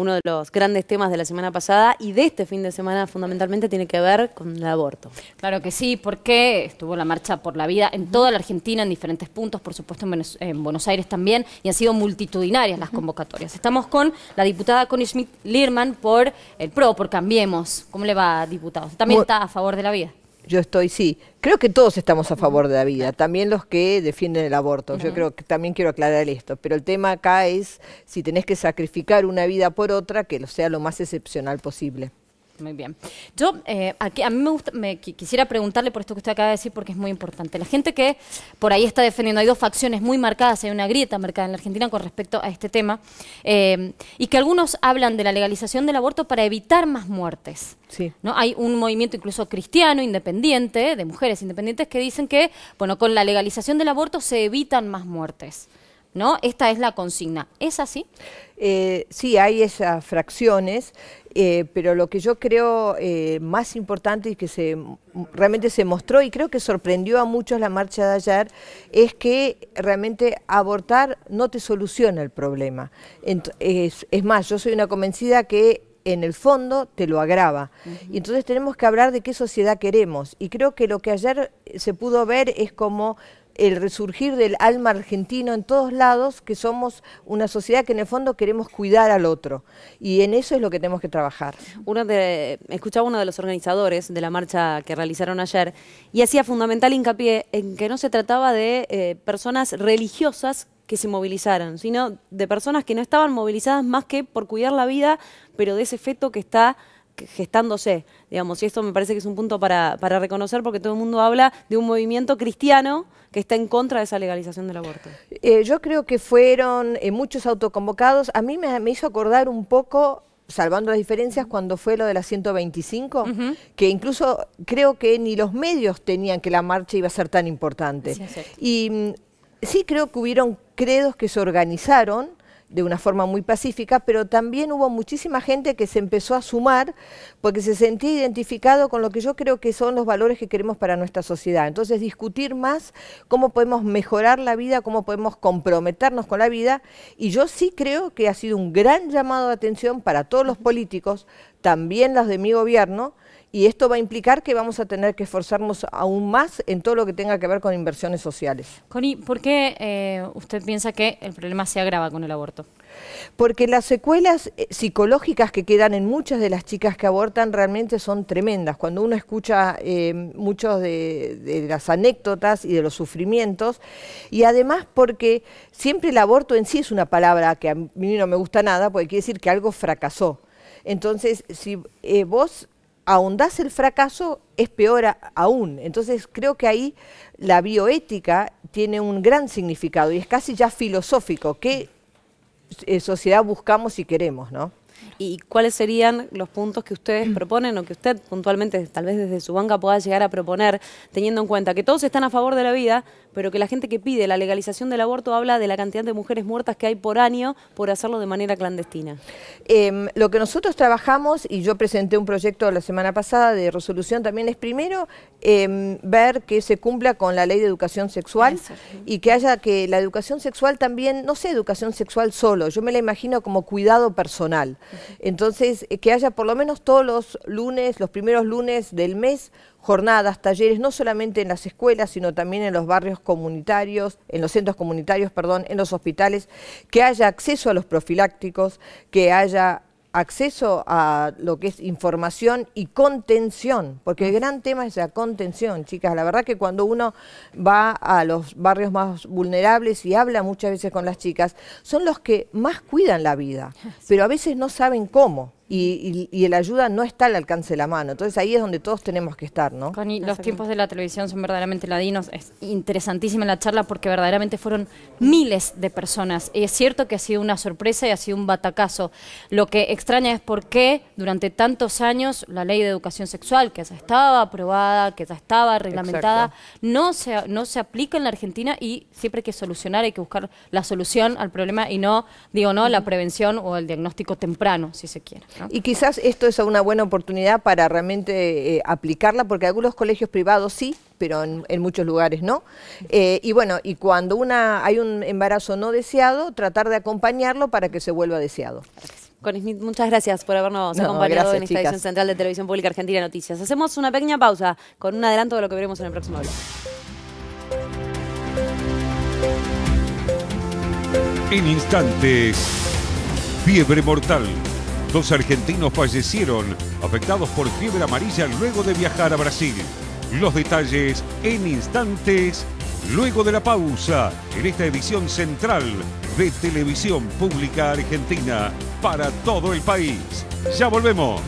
uno de los grandes temas de la semana pasada y de este fin de semana fundamentalmente tiene que ver con el aborto. Claro que sí, porque estuvo la Marcha por la Vida en toda la Argentina, en diferentes puntos, por supuesto en Buenos Aires también, y han sido multitudinarias las convocatorias. Estamos con la diputada Connie Schmidt-Liermann por el PRO, por Cambiemos. ¿Cómo le va, diputado? ¿También está a favor de la vida? Yo estoy, sí. Creo que todos estamos a favor de la vida, también los que defienden el aborto. Yo creo que también quiero aclarar esto, pero el tema acá es si tenés que sacrificar una vida por otra, que sea lo más excepcional posible. Muy bien. Yo, a mí quisiera preguntarle por esto que usted acaba de decir, porque es muy importante. La gente que por ahí está defendiendo, hay dos facciones muy marcadas, hay una grieta marcada en la Argentina con respecto a este tema, y que algunos hablan de la legalización del aborto para evitar más muertes. Sí. ¿No? Hay un movimiento incluso cristiano, independiente, de mujeres independientes, que dicen que, bueno, con la legalización del aborto se evitan más muertes, ¿no? Esta es la consigna. ¿Es así? Sí, hay esas fracciones, pero lo que yo creo más importante y que realmente se mostró, y creo que sorprendió a muchos la marcha de ayer, es que realmente abortar no te soluciona el problema. Es más, yo soy una convencida que en el fondo te lo agrava. Y entonces tenemos que hablar de qué sociedad queremos. Y creo que lo que ayer se pudo ver es como el resurgir del alma argentino en todos lados, que somos una sociedad que en el fondo queremos cuidar al otro. Y en eso es lo que tenemos que trabajar. Escuchaba uno de los organizadores de la marcha que realizaron ayer y hacía fundamental hincapié en que no se trataba de personas religiosas que se movilizaran, sino de personas que no estaban movilizadas más que por cuidar la vida, pero de ese feto que está gestándose, digamos, y esto me parece que es un punto para reconocer, porque todo el mundo habla de un movimiento cristiano que está en contra de esa legalización del aborto. Yo creo que fueron muchos autoconvocados. A mí me hizo acordar un poco, salvando las diferencias, cuando fue lo de la 125, que incluso creo que ni los medios tenían que la marcha iba a ser tan importante. Sí, y sí creo que hubieron credos que se organizaron de una forma muy pacífica, pero también hubo muchísima gente que se empezó a sumar porque se sentía identificado con lo que yo creo que son los valores que queremos para nuestra sociedad. Entonces, discutir más cómo podemos mejorar la vida, cómo podemos comprometernos con la vida, y yo sí creo que ha sido un gran llamado de atención para todos los políticos, también los de mi gobierno, y esto va a implicar que vamos a tener que esforzarnos aún más en todo lo que tenga que ver con inversiones sociales. Connie, ¿por qué usted piensa que el problema se agrava con el aborto? Porque las secuelas psicológicas que quedan en muchas de las chicas que abortan realmente son tremendas. Cuando uno escucha muchos de las anécdotas y de los sufrimientos, y además porque siempre el aborto en sí es una palabra que a mí no me gusta nada, porque quiere decir que algo fracasó. Entonces, si vos ahondás el fracaso, es peor aún. Entonces creo que ahí la bioética tiene un gran significado y es casi ya filosófico. ¿Qué sociedad buscamos y queremos, no? ¿Y cuáles serían los puntos que ustedes proponen o que usted puntualmente, tal vez desde su banca, pueda llegar a proponer, teniendo en cuenta que todos están a favor de la vida, pero que la gente que pide la legalización del aborto habla de la cantidad de mujeres muertas que hay por año por hacerlo de manera clandestina? Lo que nosotros trabajamos, y yo presenté un proyecto la semana pasada de resolución también, es primero ver que se cumpla con la ley de educación sexual y que haya que la educación sexual también, no sea educación sexual solo, yo me la imagino como cuidado personal. Entonces, que haya por lo menos todos los lunes, los primeros lunes del mes, jornadas, talleres, no solamente en las escuelas, sino también en los barrios comunitarios, en los centros comunitarios, perdón, en los hospitales, que haya acceso a los profilácticos, que haya acceso a lo que es información y contención, porque el gran tema es la contención, chicas. La verdad que cuando uno va a los barrios más vulnerables y habla muchas veces con las chicas, son los que más cuidan la vida, pero a veces no saben cómo. Y la ayuda no está al alcance de la mano. Entonces ahí es donde todos tenemos que estar, ¿no? Connie, los tiempos de la televisión son verdaderamente ladinos. Es interesantísima la charla porque verdaderamente fueron miles de personas. Y es cierto que ha sido una sorpresa y ha sido un batacazo. Lo que extraña es por qué durante tantos años la ley de educación sexual, que ya estaba aprobada, que ya estaba reglamentada, no se aplica en la Argentina, y siempre hay que solucionar, hay que buscar la solución al problema y no, la prevención o el diagnóstico temprano, si se quiere, ¿no? Y quizás esto es una buena oportunidad para realmente aplicarla, porque algunos colegios privados sí, pero en muchos lugares no. Y bueno, y cuando hay un embarazo no deseado, tratar de acompañarlo para que se vuelva deseado. Connie Smith, muchas gracias por habernos No, acompañado gracias, en esta chicas. edición central de Televisión Pública Argentina Noticias. Hacemos una pequeña pausa con un adelanto de lo que veremos en el próximo bloque. En instantes, fiebre mortal. 2 argentinos fallecieron afectados por fiebre amarilla luego de viajar a Brasil. Los detalles en instantes, luego de la pausa, en esta edición central de Televisión Pública Argentina para todo el país. Ya volvemos.